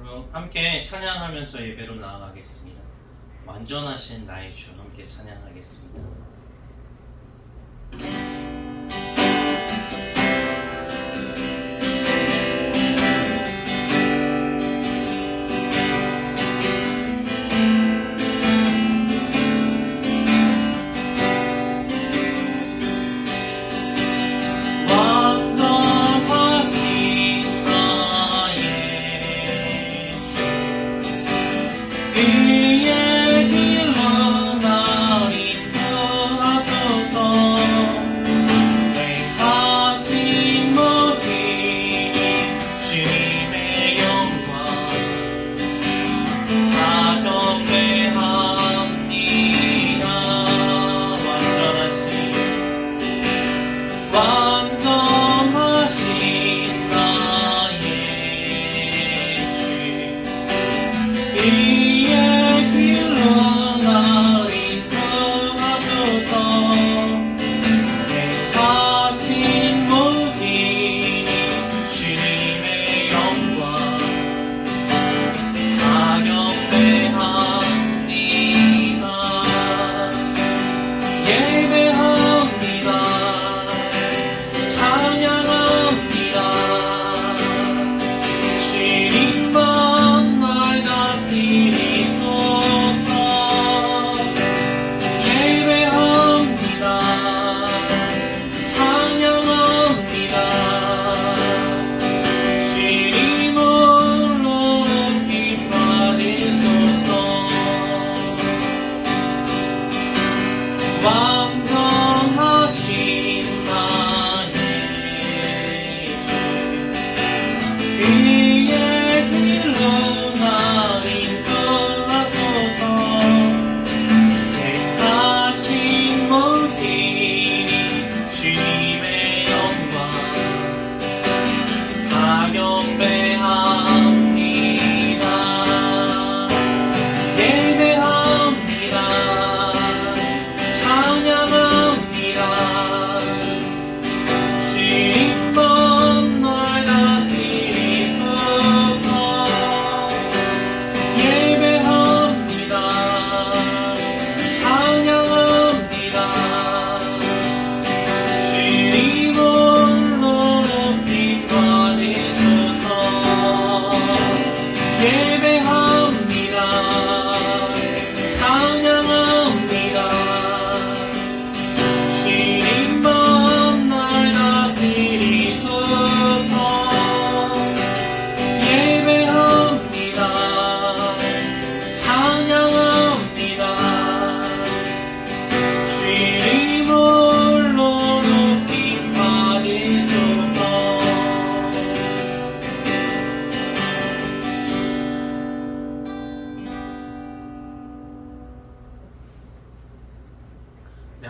그럼 함께 찬양하면서 예배로 나아가겠습니다. 완전하신 나의 주 함께 찬양하겠습니다.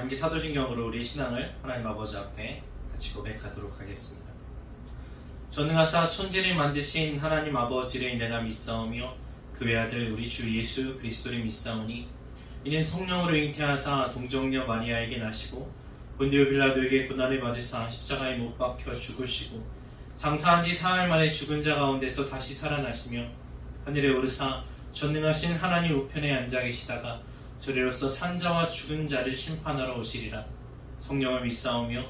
함께 사도신경으로 우리의 신앙을 하나님 아버지 앞에 같이 고백하도록 하겠습니다. 전능하사 천지를 만드신 하나님 아버지를 내가 믿사오며 그 외아들 우리 주 예수 그리스도를 믿사오니 이는 성령으로 잉태하사 동정녀 마리아에게 나시고 본디오 빌라도에게 고난을 받으사 십자가에 못 박혀 죽으시고 장사한 지 사흘 만에 죽은 자 가운데서 다시 살아나시며 하늘에 오르사 전능하신 하나님 우편에 앉아 계시다가 저리로서 산자와 죽은 자를 심판하러 오시리라. 성령을 믿사오며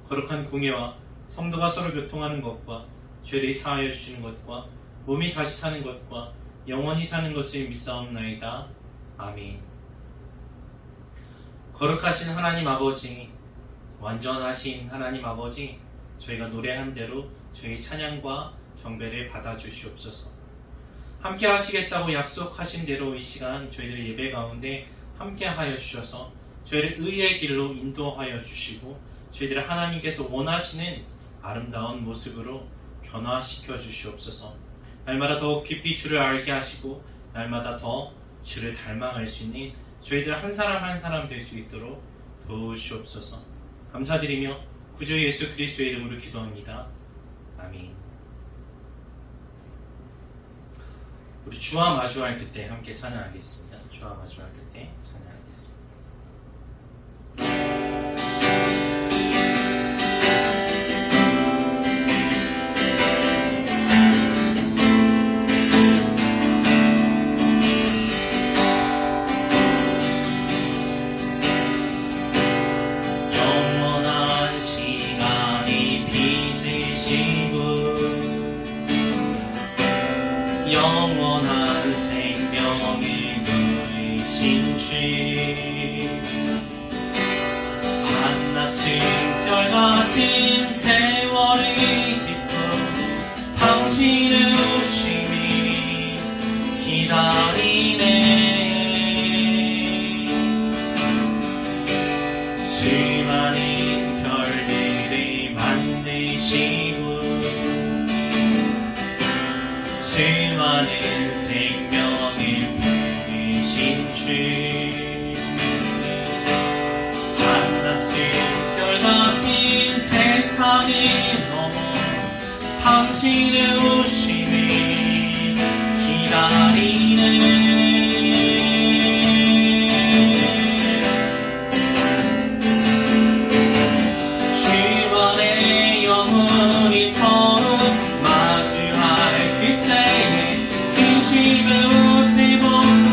거룩한 공예와 성도가 서로 교통하는 것과 죄를 사하여 주시는 것과 몸이 다시 사는 것과 영원히 사는 것을 믿사옵나이다. 아멘. 거룩하신 하나님 아버지, 완전하신 하나님 아버지, 저희가 노래한 대로 저희 찬양과 경배를 받아주시옵소서. 함께 하시겠다고 약속하신 대로 이 시간 저희들의 예배 가운데 함께 하여 주셔서 저희를 의의 길로 인도하여 주시고 저희들을 하나님께서 원하시는 아름다운 모습으로 변화시켜 주시옵소서. 날마다 더욱 깊이 주를 알게 하시고 날마다 더 주를 닮아갈 수 있는 저희들 한 사람 한 사람 될 수 있도록 도우시옵소서. 감사드리며 구주 예수 그리스도의 이름으로 기도합니다. 아멘. 우리 주와 마주할 그때 함께 찬양하겠습니다. 주와 마주할 그때 찬양하겠습니다. 영원한 생명이 누리신 주 한낮은 별 같은 세월이 깊고 당신의 오심이 기다리네. 수많은 별들을 만드시고 수많은 생명을 부르신 주 한낮은 별 같은 세상을 넘어 당신의 오심을 기다리네. 주만의 영혼이 서로 마주할 그때에 근심의 옷을 벗고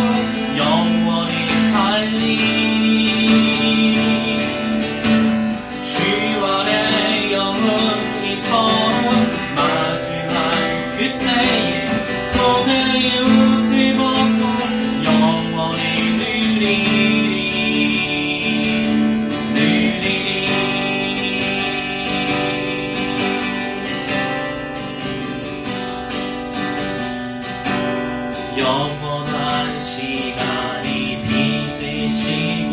영원히 살리. 주만의 영혼이 서로 마주할 그때에 고뇌의 옷을 벗고 영원히 누리리. 영원한 시간이 빚으시고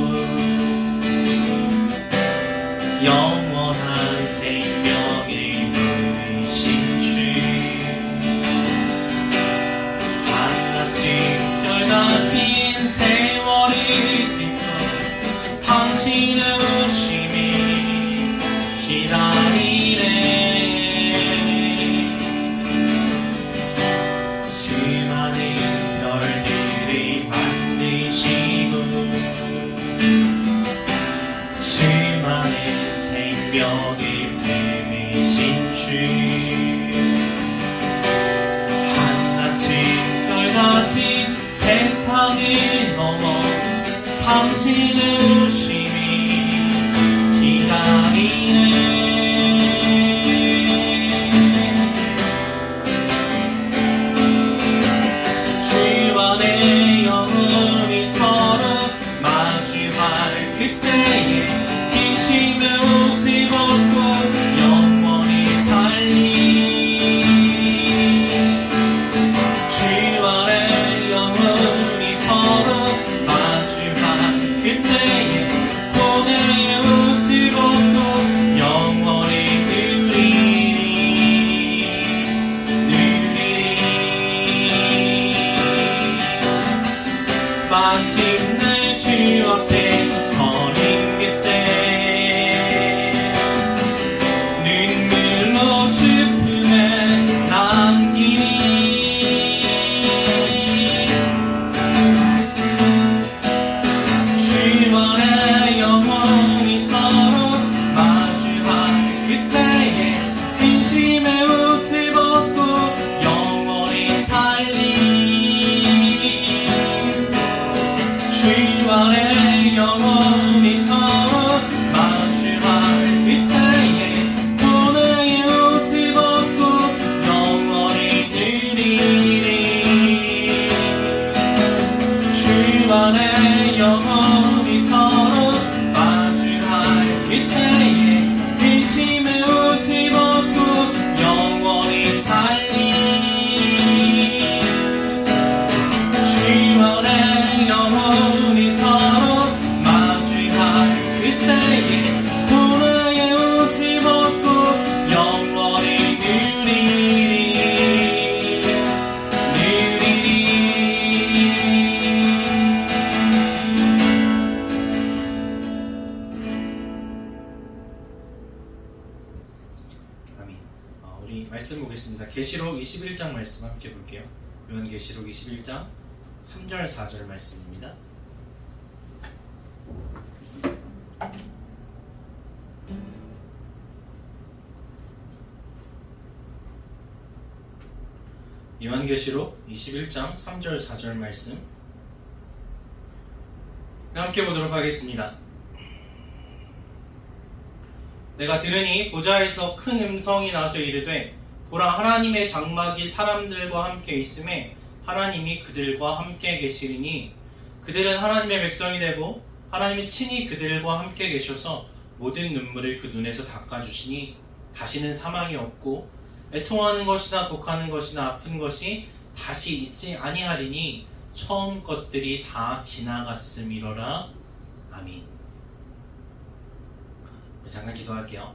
영원한 생명을 누리신 주 한낮은 별 같은 세월을 딛고 당신의 오심이 기다리네. 수많은 별들을 만드시고 수많은 생명을 품으신 주 한낮은 별 같은 세상을 넘어 당신의 오심이 기다리네. 주만의 영혼이 서로 마주할 그때에 근심의 옷을 벗고 영원히 살리. 주만의 영혼이 서로 마주할 그때에 고뇌의 옷을 벗고 영원히 누리리. 마침내 주 앞에 서는 그때 눈물로 주 품에 남기니. 주만의 영혼이 서로 마주한 그때에 근심의 옷을 벗고 영원히 살리. 주만의 영혼이 서로 마주할 그때에 고뇌의 옷을 벗고 영원히 누리리. 주만의 영혼이 서로 마주할 그때에 근심의 옷을 벗고 영원히 살리. 주만의 영혼이 서로 마주할 그때에 고뇌의 옷을 벗고 영원히 누리리. 아멘. 우리 말씀 보겠습니다. 계시록 21장 말씀 함께 볼게요. 요한계시록 21장 3절 4절 말씀입니다. 요한계시록 21장 3절 4절 말씀 함께 보도록 하겠습니다. 내가 들으니 보좌에서 큰 음성이 나서 이르되 보라 하나님의 장막이 사람들과 함께 있음에 하나님이 그들과 함께 계시리니 그들은 하나님의 백성이 되고 하나님이 친히 그들과 함께 계셔서 모든 눈물을 그 눈에서 닦아주시니 다시는 사망이 없고 애통하는 것이나 곡하는 것이나 아픈 것이 다시 있지 아니하리니 처음 것들이 다 지나갔음이로라. 아멘. 잠깐 기도할게요.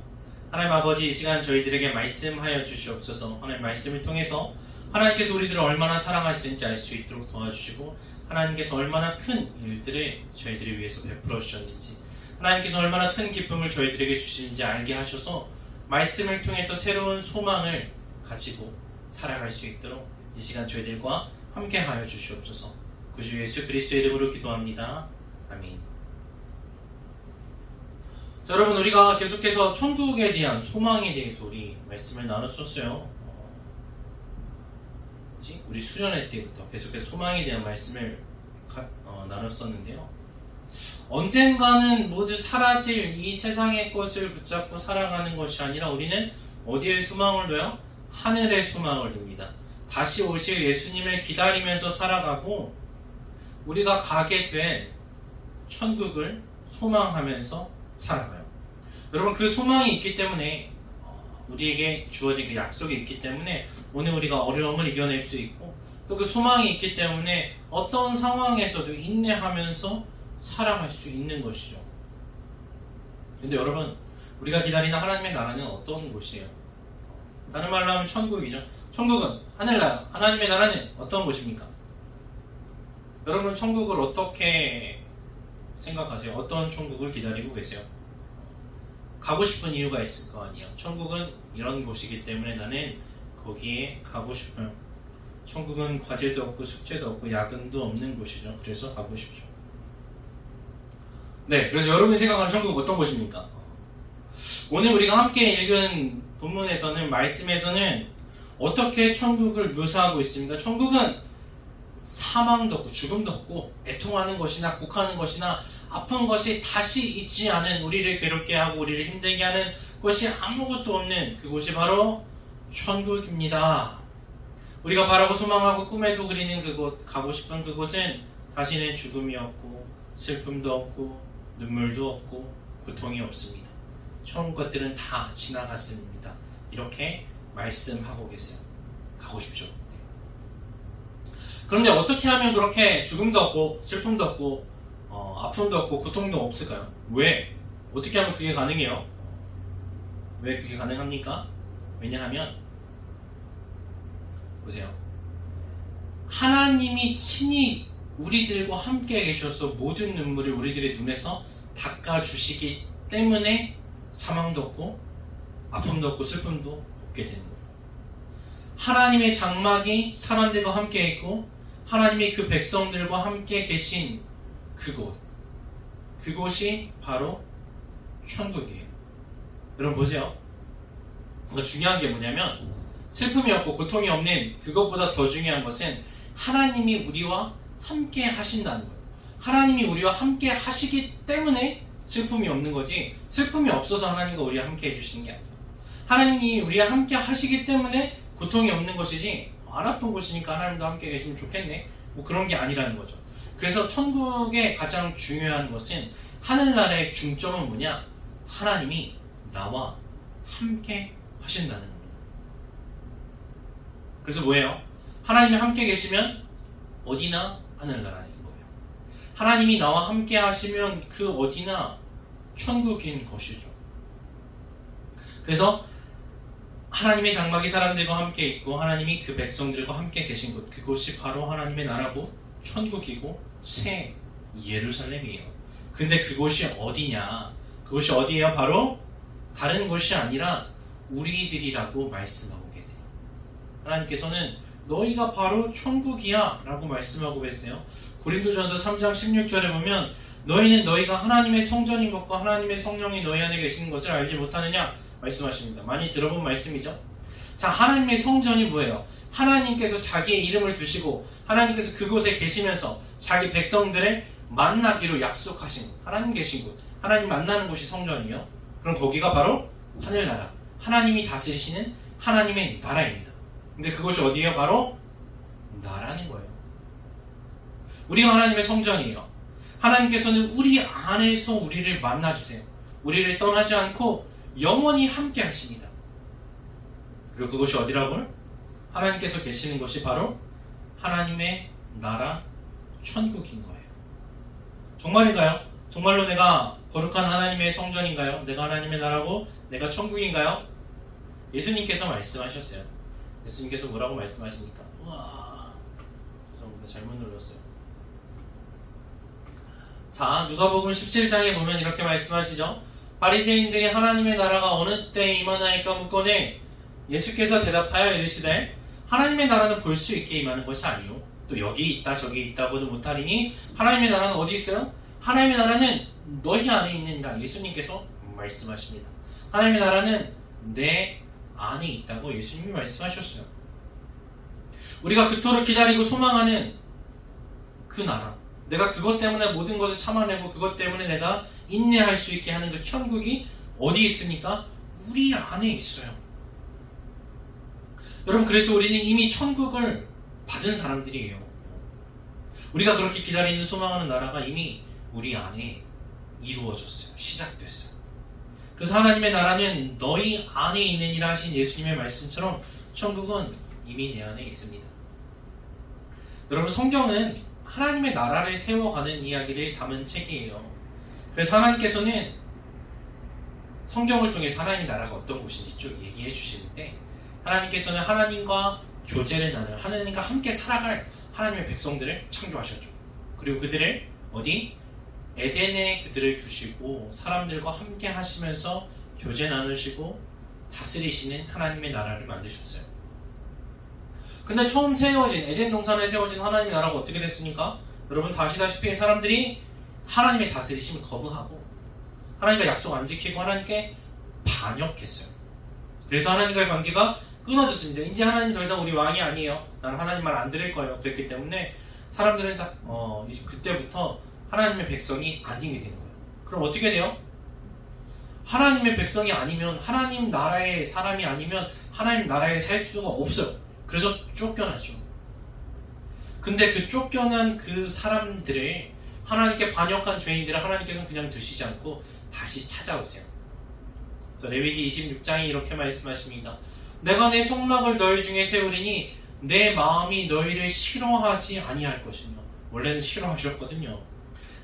하나님 아버지, 이 시간 저희들에게 말씀하여 주시옵소서. 하나님 말씀을 통해서 하나님께서 우리들을 얼마나 사랑하시는지 알 수 있도록 도와주시고 하나님께서 얼마나 큰 일들을 저희들을 위해서 베풀어 주셨는지 하나님께서 얼마나 큰 기쁨을 저희들에게 주시는지 알게 하셔서 말씀을 통해서 새로운 소망을 가지고 살아갈 수 있도록 이 시간 저희들과 함께 하여 주시옵소서. 구주 예수 그리스도의 이름으로 기도합니다. 아멘. 자, 여러분, 우리가 계속해서 천국에 대한 소망에 대해서 우리 말씀을 나눴었어요. 우리 수련회 때부터 계속해서 소망에 대한 말씀을 나눴었는데요. 언젠가는 모두 사라질 이 세상의 것을 붙잡고 살아가는 것이 아니라 우리는 어디에 소망을 둬요? 하늘에 소망을 둡니다. 다시 오실 예수님을 기다리면서 살아가고 우리가 가게 될 천국을 소망하면서 살아가요. 여러분, 그 소망이 있기 때문에 우리에게 주어진 그 약속이 있기 때문에 오늘 우리가 어려움을 이겨낼 수 있고 또 그 소망이 있기 때문에 어떤 상황에서도 인내하면서 살아갈 수 있는 것이죠. 근데 여러분, 우리가 기다리는 하나님의 나라는 어떤 곳이에요? 다른 말로 하면 천국이죠. 천국은 하늘나라, 하나님의 나라는 어떤 곳입니까? 여러분, 천국을 어떻게 생각하세요? 어떤 천국을 기다리고 계세요? 가고 싶은 이유가 있을 거 아니에요. 천국은 이런 곳이기 때문에 나는 거기에 가고 싶어요. 천국은 과제도 없고 숙제도 없고 야근도 없는 곳이죠. 그래서 가고 싶죠. 네, 그래서 여러분이 생각하는 천국 어떤 곳입니까? 오늘 우리가 함께 읽은 본문에서는, 말씀에서는 어떻게 천국을 묘사하고 있습니까? 천국은 사망도 없고 죽음도 없고 애통하는 것이나 곡하는 것이나 아픈 것이 다시 있지 않은, 우리를 괴롭게 하고 우리를 힘들게 하는 것이 아무것도 없는 그곳이 바로 천국입니다. 우리가 바라고 소망하고 꿈에도 그리는 그곳, 가고 싶은 그곳은 다시는 죽음이 없고 슬픔도 없고 눈물도 없고 고통이 없습니다. 처음 것들은 다 지나갔습니다. 이렇게 말씀하고 계세요. 가고 싶죠. 그런데 어떻게 하면 그렇게 죽음도 없고 슬픔도 없고 아픔도 없고 고통도 없을까요? 왜? 어떻게 하면 그게 가능해요? 왜 그게 가능합니까? 왜냐하면 보세요. 하나님이 친히 우리들과 함께 계셔서 모든 눈물을 우리들의 눈에서 닦아주시기 때문에 사망도 없고 아픔도 없고 슬픔도 없게 되는 거예요. 하나님의 장막이 사람들과 함께 있고 하나님이 그 백성들과 함께 계신 그곳이 바로 천국이에요. 여러분 보세요. 그러니까 중요한 게 뭐냐면 슬픔이 없고 고통이 없는 그것보다 더 중요한 것은 하나님이 우리와 함께 하신다는 거예요. 하나님이 우리와 함께 하시기 때문에 슬픔이 없는 거지, 슬픔이 없어서 하나님과 우리와 함께 해주시는 게 아니에요. 하나님이 우리와 함께 하시기 때문에 고통이 없는 것이지, 안 아픈 곳이니까 하나님도 함께 계시면 좋겠네, 뭐 그런 게 아니라는 거죠. 그래서 천국의 가장 중요한 것은, 하늘나라의 중점은 뭐냐? 하나님이 나와 함께 하신다는 겁니다. 그래서 뭐예요? 하나님이 함께 계시면 어디나 하늘나라인 거예요. 하나님이 나와 함께 하시면 그 어디나 천국인 것이죠. 그래서 하나님의 장막이 사람들과 함께 있고 하나님이 그 백성들과 함께 계신 곳, 그곳이 바로 하나님의 나라고 천국이고 새 예루살렘이에요. 근데 그곳이 어디냐? 그곳이 어디예요? 바로 다른 곳이 아니라 우리들이라고 말씀하고 계세요. 하나님께서는 너희가 바로 천국이야 라고 말씀하고 계세요. 고린도전서 3장 16절에 보면 너희는 너희가 하나님의 성전인 것과 하나님의 성령이 너희 안에 계시는 것을 알지 못하느냐 말씀하십니다. 많이 들어본 말씀이죠. 자, 하나님의 성전이 뭐예요? 하나님께서 자기의 이름을 두시고 하나님께서 그곳에 계시면서 자기 백성들을 만나기로 약속하신 하나님 계신 곳, 하나님 만나는 곳이 성전이에요. 그럼 거기가 바로 하늘나라, 하나님이 다스리시는 하나님의 나라입니다. 근데 그것이 어디예요? 바로 나라는 거예요. 우리가 하나님의 성전이에요. 하나님께서는 우리 안에서 우리를 만나주세요. 우리를 떠나지 않고 영원히 함께 하십니다. 그리고 그것이 어디라고요? 하나님께서 계시는 것이 바로 하나님의 나라 천국인 거예요. 정말인가요? 정말로 내가 거룩한 하나님의 성전인가요? 내가 하나님의 나라고 내가 천국인가요? 예수님께서 말씀하셨어요. 예수님께서 뭐라고 말씀하십니까? 우와, 죄송합니다. 잘못 눌렀어요. 자, 누가복음 17장에 보면 이렇게 말씀하시죠. 바리새인들이 하나님의 나라가 어느 때에 임하나이까 묻거늘 예수께서 대답하여 이르시되 하나님의 나라는 볼 수 있게 임하는 것이 아니요 또 여기 있다 저기 있다고도 못하리니 하나님의 나라는 어디 있어요? 하나님의 나라는 너희 안에 있느니라 예수님께서 말씀하십니다. 하나님의 나라는 내 안에 있다고 예수님이 말씀하셨어요. 우리가 그토록 기다리고 소망하는 그 나라, 내가 그것 때문에 모든 것을 참아내고 그것 때문에 내가 인내할 수 있게 하는 그 천국이 어디 있습니까? 우리 안에 있어요. 여러분, 그래서 우리는 이미 천국을 받은 사람들이에요. 우리가 그렇게 기다리는 소망하는 나라가 이미 우리 안에 이루어졌어요. 시작됐어요. 그래서 하나님의 나라는 너희 안에 있느니라 하신 예수님의 말씀처럼 천국은 이미 내 안에 있습니다. 여러분, 성경은 하나님의 나라를 세워가는 이야기를 담은 책이에요. 그래서 하나님께서는 성경을 통해서 하나님의 나라가 어떤 곳인지 쭉 얘기해 주시는데, 하나님께서는 하나님과 교제를 나눌, 하나님과 함께 살아갈 하나님의 백성들을 창조하셨죠. 그리고 그들을 어디? 에덴에 그들을 두시고 사람들과 함께 하시면서 교제 나누시고 다스리시는 하나님의 나라를 만드셨어요. 근데 처음 세워진 에덴 동산에 세워진 하나님의 나라가 어떻게 됐습니까? 여러분 다 아시다시피 사람들이 하나님의 다스리심을 거부하고 하나님과 약속 안 지키고 하나님께 반역했어요. 그래서 하나님과의 관계가 끊어졌습니다. 이제 하나님 더 이상 우리 왕이 아니에요. 나는 하나님 말 안 들을 거예요. 그랬기 때문에 사람들은 다 이제 그때부터 하나님의 백성이 아니게 된 거예요. 그럼 어떻게 돼요? 하나님의 백성이 아니면, 하나님 나라의 사람이 아니면 하나님 나라에 살 수가 없어요. 그래서 쫓겨나죠. 근데 그 쫓겨난 그 사람들을, 하나님께 반역한 죄인들을 하나님께서는 그냥 두시지 않고 다시 찾아오세요. 그래서 레위기 26장이 이렇게 말씀하십니다. 내가 내 속락을 너희 중에 세우리니 내 마음이 너희를 싫어하지 아니할 것이며. 원래는 싫어하셨거든요.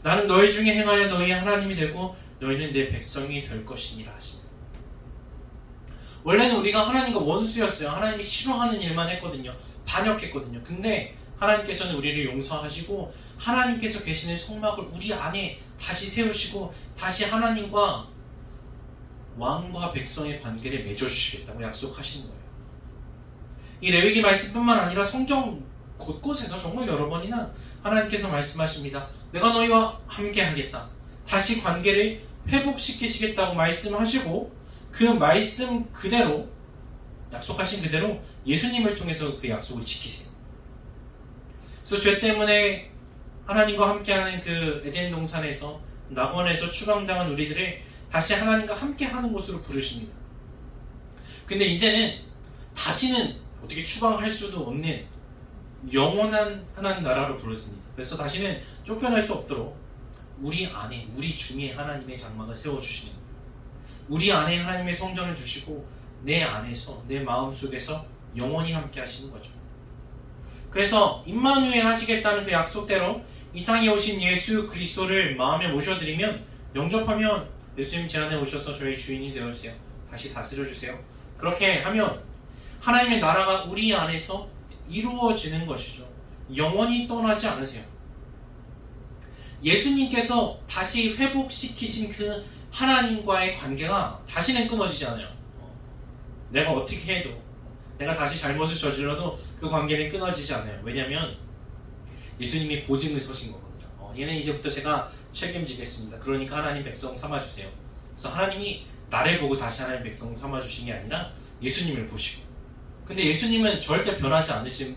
나는 너희 중에 행하여 너희의 하나님이 되고 너희는 내 백성이 될 것이니라 하십니다. 원래는 우리가 하나님과 원수였어요. 하나님이 싫어하는 일만 했거든요. 반역했거든요. 근데 하나님께서는 우리를 용서하시고 하나님께서 계시는 속막을 우리 안에 다시 세우시고 다시 하나님과 왕과 백성의 관계를 맺어주시겠다고 약속하시는 거예요. 이 레위기 말씀뿐만 아니라 성경 곳곳에서 정말 여러 번이나 하나님께서 말씀하십니다. 내가 너희와 함께 하겠다. 다시 관계를 회복시키시겠다고 말씀하시고 그 말씀 그대로, 약속하신 그대로 예수님을 통해서 그 약속을 지키세요. 그래서 죄 때문에 하나님과 함께하는 그 에덴 동산에서, 낙원에서 추방당한 우리들을 다시 하나님과 함께하는 곳으로 부르십니다. 근데 이제는 다시는 어떻게 추방할 수도 없는 영원한 하나님 나라로 부르십니다. 그래서 다시는 쫓겨날 수 없도록 우리 안에, 우리 중에 하나님의 장막을 세워주시는 거예요. 우리 안에 하나님의 성전을 주시고 내 안에서, 내 마음속에서 영원히 함께 하시는 거죠. 그래서 임마누엘 하시겠다는 그 약속대로 이 땅에 오신 예수 그리스도를 마음에 모셔드리면, 영접하면 예수님 제 안에 오셔서 저희 주인이 되어주세요. 다시 다스려주세요. 그렇게 하면 하나님의 나라가 우리 안에서 이루어지는 것이죠. 영원히 떠나지 않으세요. 예수님께서 다시 회복시키신 그 하나님과의 관계가 다시는 끊어지지 않아요. 내가 어떻게 해도, 내가 다시 잘못을 저질러도 그 관계는 끊어지지 않아요. 왜냐하면 예수님이 보증을 서신 거거든요. 얘는 이제부터 제가 책임지겠습니다. 그러니까 하나님 백성 삼아주세요. 그래서 하나님이 나를 보고 다시 하나님 백성 삼아주신 게 아니라 예수님을 보시고, 근데 예수님은 절대 변하지 않으시는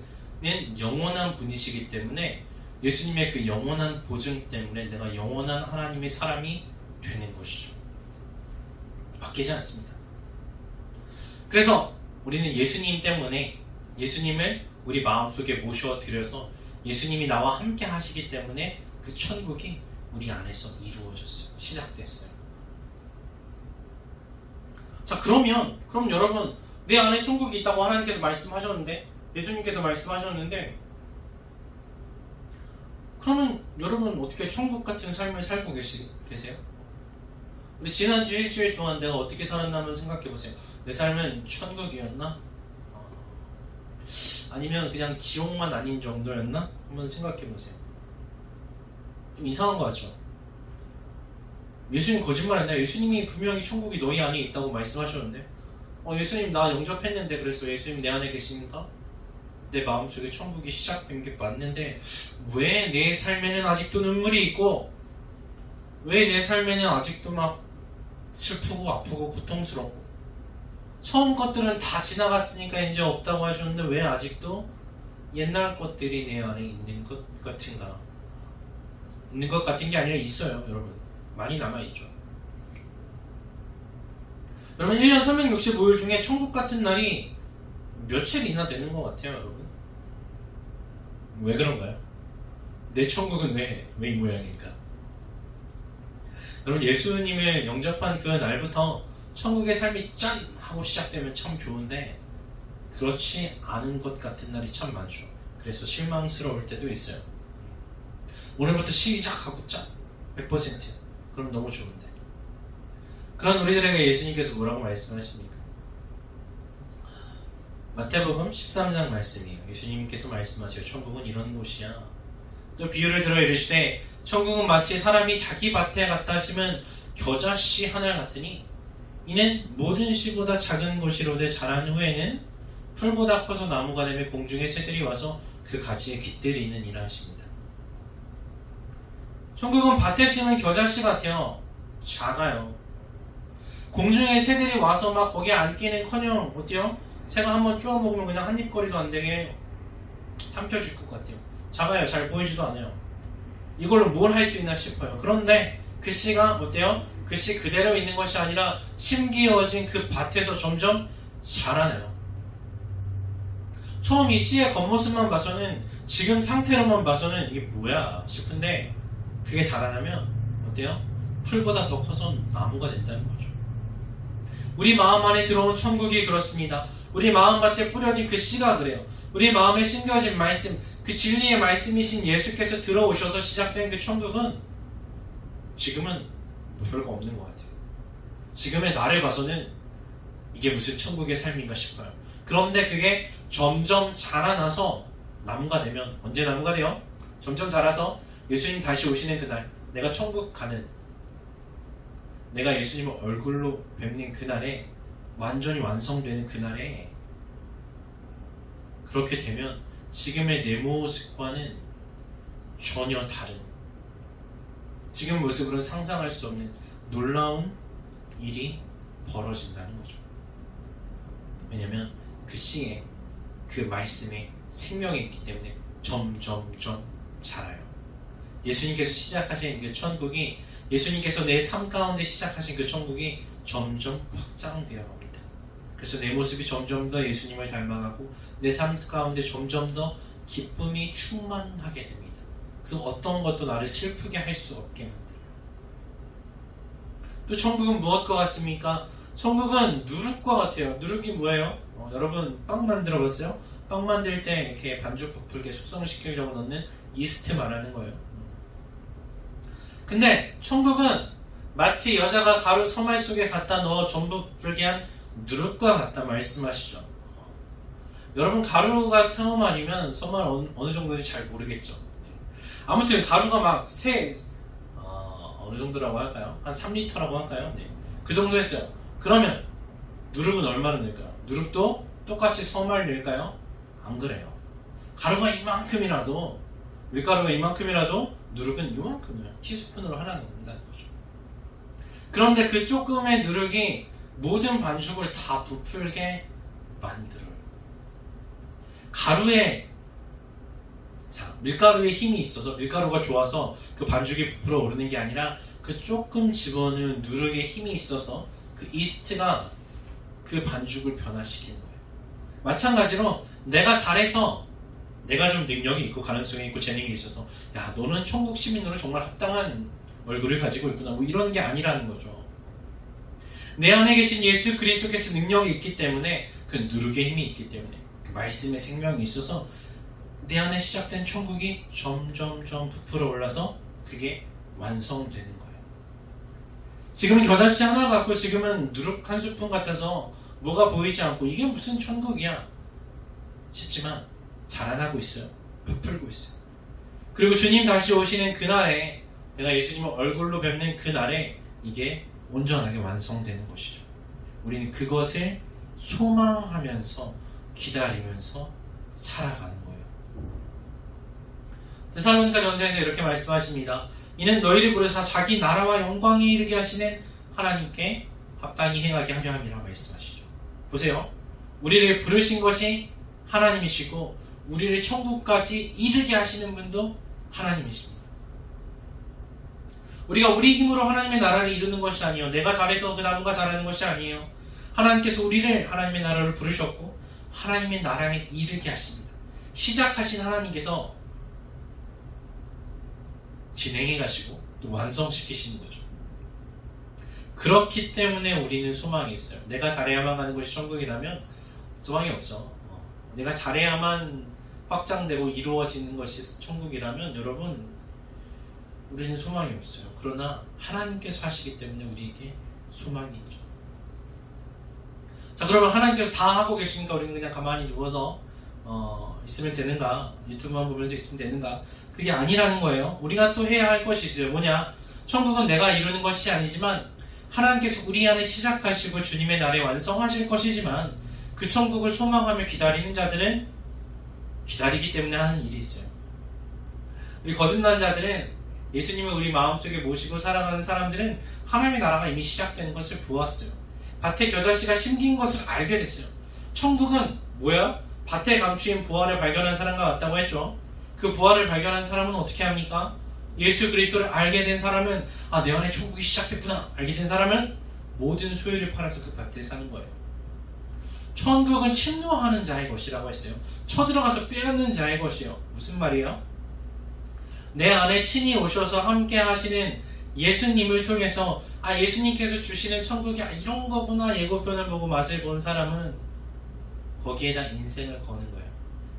영원한 분이시기 때문에 예수님의 그 영원한 보증 때문에 내가 영원한 하나님의 사람이 되는 것이죠. 바뀌지 않습니다. 그래서 우리는 예수님 때문에, 예수님을 우리 마음속에 모셔드려서 예수님이 나와 함께 하시기 때문에 그 천국이 우리 안에서 이루어졌어요. 시작됐어요. 자, 그럼 여러분, 내 안에 천국이 있다고 하나님께서 말씀하셨는데, 예수님께서 말씀하셨는데, 그러면 여러분 어떻게 천국 같은 삶을 살고 계세요? 우리 지난주 일주일 동안 내가 어떻게 살았나 한번 생각해보세요. 내 삶은 천국이었나? 아니면 그냥 지옥만 아닌 정도였나? 한번 생각해보세요. 좀 이상한 거 같죠? 예수님 거짓말했나요? 예수님이 분명히 천국이 너희 안에 있다고 말씀하셨는데, 예수님 나 영접했는데, 그래서 예수님 내 안에 계십니까? 내 마음속에 천국이 시작된 게 맞는데 왜 내 삶에는 아직도 눈물이 있고, 왜 내 삶에는 아직도 막 슬프고 아프고 고통스럽고, 처음 것들은 다 지나갔으니까 이제 없다고 하셨는데 왜 아직도 옛날 것들이 내 안에 있는 것 같은가? 있는 것 같은 게 아니라 있어요. 여러분 많이 남아있죠. 여러분 1년 365일 중에 천국 같은 날이 며칠이나 되는 것 같아요. 여러분 왜 그런가요? 내 천국은 왜 이 모양일까? 여러분 예수님을 영접한 그 날부터 천국의 삶이 짠! 하고 시작되면 참 좋은데, 그렇지 않은 것 같은 날이 참 많죠. 그래서 실망스러울 때도 있어요. 오늘부터 시작하고 짠! 100% 그럼 너무 좋은데, 그런 우리들에게 예수님께서 뭐라고 말씀하십니까? 마태복음 13장 말씀이에요. 예수님께서 말씀하세요. 천국은 이런 곳이야. 또 비유를 들어 이르시되, 천국은 마치 사람이 자기 밭에 갔다 심은 겨자씨 하나 같으니, 이는 모든 씨보다 작은 곳이로되 자란 후에는 풀보다 커서 나무가 되며 공중의 새들이 와서 그 가지에 깃들이느니라 하십니다. 천국은 밭에 심은 겨자씨 같아요. 작아요. 공중의 새들이 와서 막 거기에 앉기는커녕 어때요? 새가 한번 쪼아 먹으면 그냥 한 입거리도 안 되게 삼켜질 것 같아요. 작아요. 잘 보이지도 않아요. 이걸로 뭘 할 수 있나 싶어요. 그런데 그 씨가 어때요? 그 씨 그대로 있는 것이 아니라 심기어진 그 밭에서 점점 자라나요. 처음 이 씨의 겉모습만 봐서는, 지금 상태로만 봐서는 이게 뭐야 싶은데, 그게 자라나면 어때요? 풀보다 더 커서 나무가 된다는 거죠. 우리 마음 안에 들어온 천국이 그렇습니다. 우리 마음밭에 뿌려진 그 씨가 그래요. 우리 마음에 심겨진 말씀, 그 진리의 말씀이신 예수께서 들어오셔서 시작된 그 천국은 지금은 별거 없는 것 같아요. 지금의 나를 봐서는 이게 무슨 천국의 삶인가 싶어요. 그런데 그게 점점 자라나서 나무가 되면, 언제 나무가 돼요? 점점 자라서 예수님 다시 오시는 그날, 내가 천국 가는, 내가 예수님을 얼굴로 뵙는 그날에, 완전히 완성되는 그날에, 그렇게 되면 지금의 내 모습과는 전혀 다른, 지금 모습으로는 상상할 수 없는 놀라운 일이 벌어진다는 거죠. 왜냐면 그 씨에, 그 말씀에 생명이 있기 때문에 점점점 자라요. 예수님께서 시작하신 그 천국이, 예수님께서 내 삶 가운데 시작하신 그 천국이 점점 확장되어 갑니다. 그래서 내 모습이 점점 더 예수님을 닮아가고 내 삶 가운데 점점 더 기쁨이 충만하게 됩니다. 그 어떤 것도 나를 슬프게 할 수 없게 만들어요. 또 천국은 무엇과 같습니까? 천국은 누룩과 같아요. 누룩이 뭐예요? 여러분 빵 만들어 봤어요? 빵 만들 때 이렇게 반죽 부풀게 숙성시키려고 넣는 이스트 말하는 거예요. 근데 천국은 마치 여자가 가루 서말 속에 갖다 넣어 전부 부풀게 한 누룩과 같다 말씀하시죠. 여러분 가루가 서말이면 서말 어느 정도인지 잘 모르겠죠. 아무튼 가루가 막 어느 정도라고 할까요? 한 3리터라고 할까요? 네. 그 정도 했어요. 그러면 누룩은 얼마나 넣을까요? 누룩도 똑같이 서말 넣을까요? 안 그래요. 가루가 이만큼이라도, 밀가루가 이만큼이라도 누룩은 이만큼이에요. 티스푼으로 하나 넣는다는 거죠. 그런데 그 조금의 누룩이 모든 반죽을 다 부풀게 만들어요. 밀가루에 힘이 있어서, 밀가루가 좋아서 그 반죽이 부풀어 오르는 게 아니라 그 조금 집어넣은 누룩에 힘이 있어서 그 이스트가 그 반죽을 변화시키는 거예요. 마찬가지로 내가 잘해서 내가 좀 능력이 있고 가능성이 있고 재능이 있어서 야 너는 천국 시민으로 정말 합당한 얼굴을 가지고 있구나 뭐 이런 게 아니라는 거죠. 내 안에 계신 예수 그리스도께서 능력이 있기 때문에 그 누룩의 힘이 있기 때문에 그 말씀의 생명이 있어서 내 안에 시작된 천국이 점점점 부풀어 올라서 그게 완성되는 거예요. 지금은 겨자씨 하나 갖고 지금은 누룩 한 스푼 같아서 뭐가 보이지 않고 이게 무슨 천국이야 싶지만 자라나고 있어요. 부풀고 있어요. 그리고 주님 다시 오시는 그날에 내가 예수님을 얼굴로 뵙는 그날에 이게 온전하게 완성되는 것이죠. 우리는 그것을 소망하면서 기다리면서 살아가는 거예요. 데살로니가 전서에서 이렇게 말씀하십니다. 이는 너희를 부르사 자기 나라와 영광에 이르게 하시는 하나님께 합당히 행하게 하려 함이라 말씀하시죠. 보세요. 우리를 부르신 것이 하나님이시고 우리를 천국까지 이르게 하시는 분도 하나님이십니다. 우리가 우리 힘으로 하나님의 나라를 이루는 것이 아니에요. 내가 잘해서 그 나무가 자라는 것이 아니에요. 하나님께서 우리를 하나님의 나라를 부르셨고 하나님의 나라에 이르게 하십니다. 시작하신 하나님께서 진행해 가시고 또 완성시키시는 거죠. 그렇기 때문에 우리는 소망이 있어요. 내가 잘해야만 가는 것이 천국이라면 소망이 없죠. 내가 잘해야만 확장되고 이루어지는 것이 천국이라면 여러분 우리는 소망이 없어요. 그러나 하나님께서 하시기 때문에 우리에게 소망이 있죠. 자, 그러면 하나님께서 다 하고 계시니까 우리는 그냥 가만히 누워서 있으면 되는가? 유튜브만 보면서 있으면 되는가? 그게 아니라는 거예요. 우리가 또 해야 할 것이 있어요. 뭐냐? 천국은 내가 이루는 것이 아니지만 하나님께서 우리 안에 시작하시고 주님의 날에 완성하실 것이지만 그 천국을 소망하며 기다리는 자들은 기다리기 때문에 하는 일이 있어요. 우리 거듭난 자들은 예수님을 우리 마음속에 모시고 살아가는 사람들은 하나님의 나라가 이미 시작되는 것을 보았어요. 밭에 겨자씨가 심긴 것을 알게 됐어요. 천국은 뭐야? 밭에 감추인 보화를 발견한 사람과 같다고 했죠. 그 보화를 발견한 사람은 어떻게 합니까? 예수 그리스도를 알게 된 사람은 내 안에 천국이 시작됐구나. 알게 된 사람은 모든 소유를 팔아서 그 밭에 사는 거예요. 천국은 침노하는 자의 것이라고 했어요. 쳐들어가서 빼앗는 자의 것이요. 무슨 말이에요? 내 안에 친히 오셔서 함께 하시는 예수님을 통해서 예수님께서 주시는 천국이 이런 거구나 예고편을 보고 맛을 본 사람은 거기에다 인생을 거는 거예요.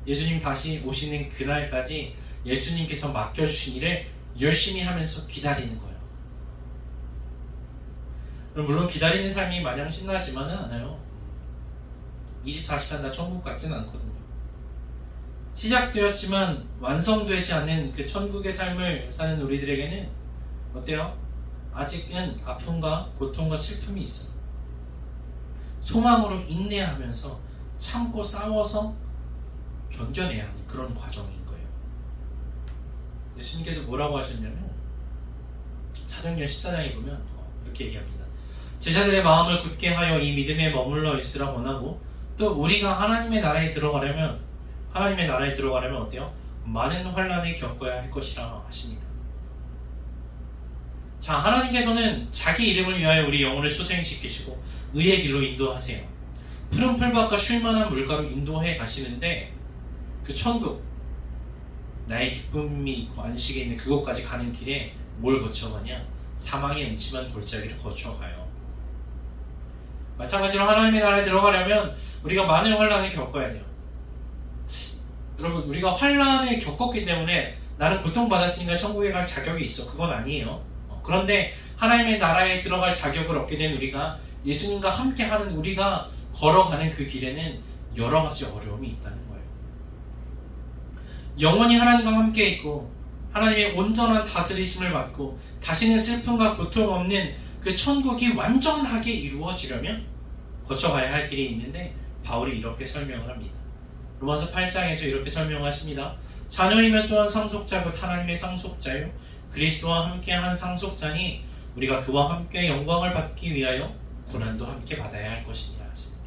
예수님 다시 오시는 그날까지 예수님께서 맡겨주신 일을 열심히 하면서 기다리는 거예요. 물론 기다리는 삶이 마냥 신나지만은 않아요. 24시간 다 천국 같지는 않거든요. 시작되었지만 완성되지 않은 그 천국의 삶을 사는 우리들에게는 어때요? 아직은 아픔과 고통과 슬픔이 있어요. 소망으로 인내하면서 참고 싸워서 견뎌내야 하는 그런 과정인 거예요. 예수님께서 뭐라고 하셨냐면 사도행전 14장에 보면 이렇게 얘기합니다. 제자들의 마음을 굳게 하여 이 믿음에 머물러 있으라 원하고 또 우리가 하나님의 나라에 들어가려면 어때요? 많은 환난을 겪어야 할 것이라 하십니다. 자, 하나님께서는 자기 이름을 위하여 우리 영혼을 소생시키시고 의의 길로 인도하세요. 푸른 풀밭과 쉴만한 물가로 인도해 가시는데 그 천국, 나의 기쁨이 있고 안식에 있는 그곳까지 가는 길에 뭘 거쳐가냐? 사망의 음침한 골짜기를 거쳐가요. 마찬가지로 하나님의 나라에 들어가려면 우리가 많은 환난을 겪어야 돼요. 여러분, 우리가 환난을 겪었기 때문에 나는 고통받았으니까 천국에 갈 자격이 있어. 그건 아니에요. 그런데 하나님의 나라에 들어갈 자격을 얻게 된 우리가 예수님과 함께하는 우리가 걸어가는 그 길에는 여러 가지 어려움이 있다는 거예요. 영원히 하나님과 함께 있고 하나님의 온전한 다스리심을 받고 다시는 슬픔과 고통 없는 그 천국이 완전하게 이루어지려면 거쳐가야 할 길이 있는데 바울이 이렇게 설명을 합니다. 로마서 8장에서 이렇게 설명하십니다. 자녀이면 또한 상속자고 하나님의 상속자요 그리스도와 함께한 상속자니 우리가 그와 함께 영광을 받기 위하여 고난도 함께 받아야 할 것이니라 하십니다.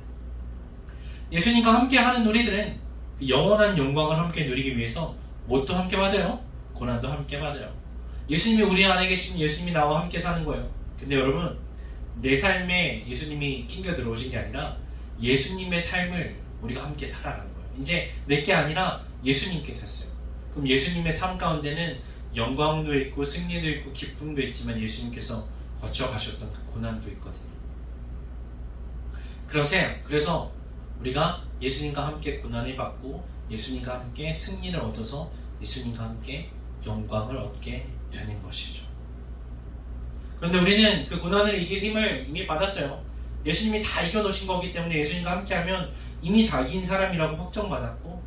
예수님과 함께하는 우리들은 그 영원한 영광을 함께 누리기 위해서 뭣도 함께 받아요? 고난도 함께 받아요. 예수님이 우리 안에 계시면 예수님이 나와 함께 사는 거예요. 근데 여러분, 내 삶에 예수님이 낑겨 들어오신 게 아니라 예수님의 삶을 우리가 함께 살아가는 거예요. 이제 내게 아니라 예수님께 탔어요. 그럼 예수님의 삶 가운데는 영광도 있고 승리도 있고 기쁨도 있지만 예수님께서 거쳐가셨던 그 고난도 있거든요. 그래서 우리가 예수님과 함께 고난을 받고 예수님과 함께 승리를 얻어서 예수님과 함께 영광을 얻게 되는 것이죠. 그런데 우리는 그 고난을 이길 힘을 이미 받았어요. 예수님이 다 이겨놓으신 거기 때문에 예수님과 함께하면 이미 다 이긴 사람이라고 확정받았고,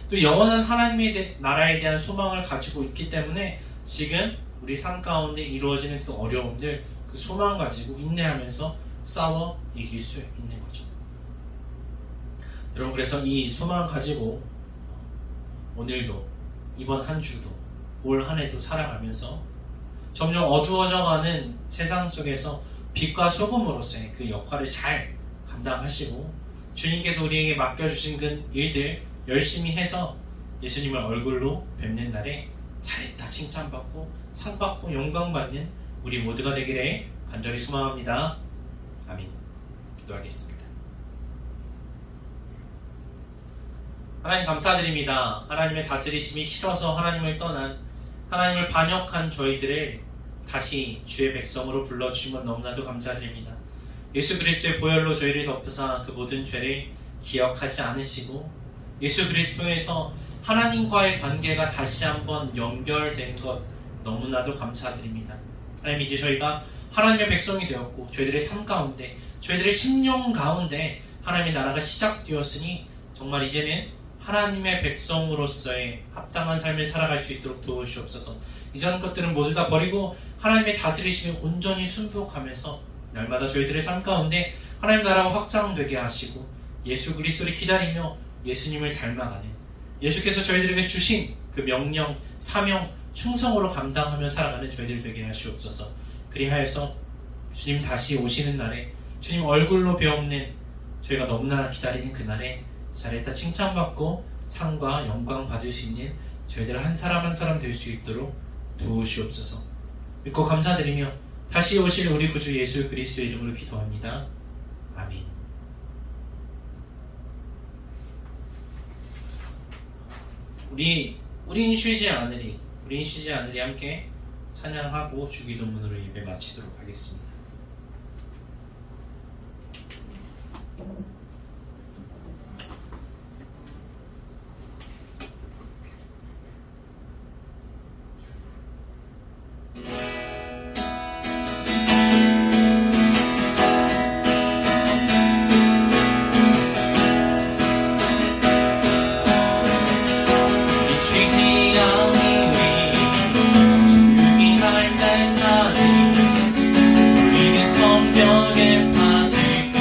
또 영원한 하나님의 나라에 대한 소망을 가지고 있기 때문에 지금 우리 삶 가운데 이루어지는 그 어려움들, 그 소망 가지고 인내하면서 싸워 이길 수 있는 거죠. 여러분, 그래서 이 소망 가지고 오늘도, 이번 한 주도, 올 한 해도 살아가면서 점점 어두워져가는 세상 속에서 빛과 소금으로서의 그 역할을 잘 감당하시고, 주님께서 우리에게 맡겨주신 그 일들 열심히 해서 예수님을 얼굴로 뵙는 날에 잘했다 칭찬받고 상받고 영광받는 우리 모두가 되기를 간절히 소망합니다. 아멘. 기도하겠습니다. 하나님 감사드립니다. 하나님의 다스리심이 싫어서 하나님을 떠난, 하나님을 반역한 저희들을 다시 주의 백성으로 불러주신 것 너무나도 감사드립니다. 예수 그리스도의 보혈로 저희를 덮으사 그 모든 죄를 기억하지 않으시고 예수 그리스도에서 하나님과의 관계가 다시 한번 연결된 것 너무나도 감사드립니다. 하나님, 이제 저희가 하나님의 백성이 되었고 저희들의 삶 가운데, 저희들의 심령 가운데 하나님의 나라가 시작되었으니 정말 이제는 하나님의 백성으로서의 합당한 삶을 살아갈 수 있도록 도우시옵소서. 이전 것들은 모두 다 버리고 하나님의 다스리심에 온전히 순복하면서 날마다 저희들의 삶 가운데 하나님 나라가 확장되게 하시고 예수 그리스도를 기다리며 예수님을 닮아가는, 예수께서 저희들에게 주신 그 명령, 사명, 충성으로 감당하며 살아가는 저희들 되게 하시옵소서. 그리하여서 주님 다시 오시는 날에 주님 얼굴로 배움는 저희가 너무나 기다리는 그날에 잘했다 칭찬받고 상과 영광 받을 수 있는 저희들 한 사람 한 사람 될 수 있도록 도우시옵소서. 믿고 감사드리며 다시 오실 우리 구주 예수 그리스도의 이름으로 기도합니다. 아멘. 우린 쉬지 않으리 함께 찬양하고 주기도문으로 예배 마치도록 하겠습니다. 우리는 성벽에 파수꾼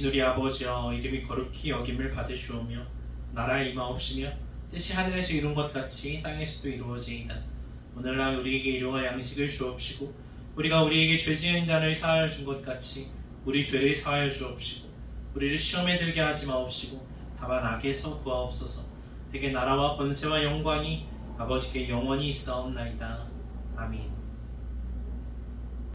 살아계신 우리 아버지여, 이름이 거룩히 여김을 받으시오며 나라의 임하옵시며 뜻이 하늘에서 이룬 것 같이 땅에서도 이루어지이다. 오늘날 우리에게 일용할 양식을 주옵시고 우리가 우리에게 죄 지은 자를 사하여 준 것 같이 우리 죄를 사하여 주옵시고 우리를 시험에 들게 하지 마옵시고 다만 악에서 구하옵소서. 되게 나라와 권세와 영광이 아버지께 영원히 있사옵나이다. 아멘.